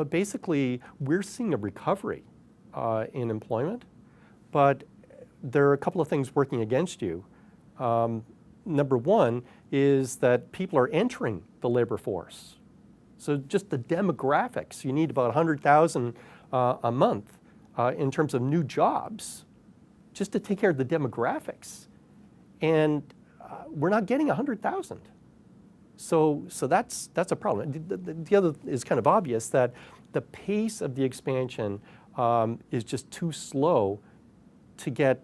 Basically, we're seeing a recovery in employment, but there are a couple of things working against you. Number one is that people are entering the labor force. So just the demographics, you need about 100,000 a month in terms of new jobs just to take care of the demographics. And we're not getting 100,000. So that's a problem. The other is kind of obvious, that the pace of the expansion is just too slow to get,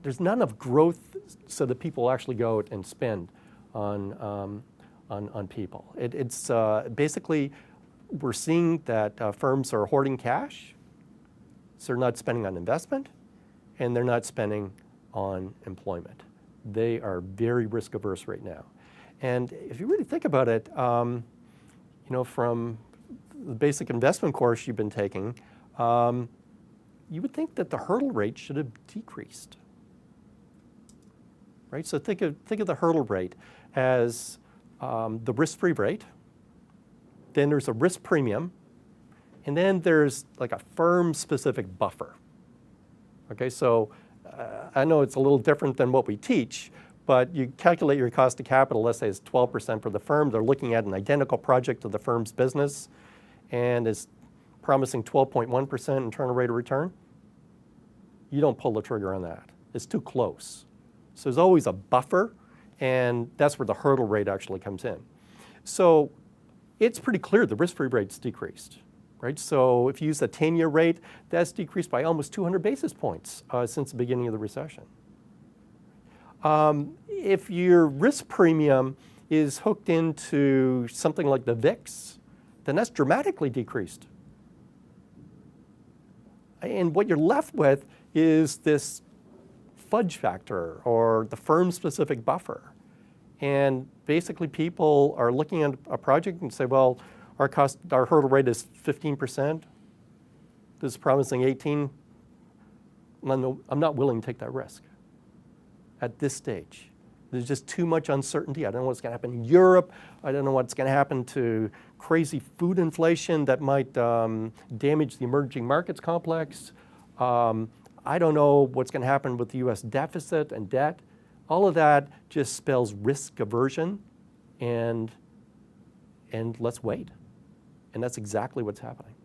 there's not enough growth so that people actually go and spend on people. It's basically, we're seeing that firms are hoarding cash, so they're not spending on investment, and they're not spending on employment. They are very risk averse right now. And if you really think about it, you know, from the basic investment course you've been taking, you would think that the hurdle rate should have decreased, right? So think of the hurdle rate as the risk-free rate, then there's a risk premium, and then there's like a firm-specific buffer. Okay, so I know it's a little different than what we teach, but you calculate your cost of capital, let's say it's 12% for the firm. They're looking at an identical project to the firm's business, and is promising 12.1% internal rate of return. You don't pull the trigger on that. It's too close. So there's always a buffer, and that's where the hurdle rate actually comes in. So it's pretty clear the risk-free rate's decreased, right? So if you use the 10-year rate, that's decreased by almost 200 basis points since the beginning of the recession. If your risk premium is hooked into something like the VIX, then that's dramatically decreased. And what you're left with is this fudge factor, or the firm-specific buffer. And basically people are looking at a project and say, well, our hurdle rate is 15%. This is promising 18. I'm not willing to take that risk at this stage. There's just too much uncertainty. I don't know what's going to happen in Europe. I don't know what's going to happen to crazy food inflation that might damage the emerging markets complex. I don't know what's going to happen with the US deficit and debt. All of that just spells risk aversion, and let's wait. And that's exactly what's happening.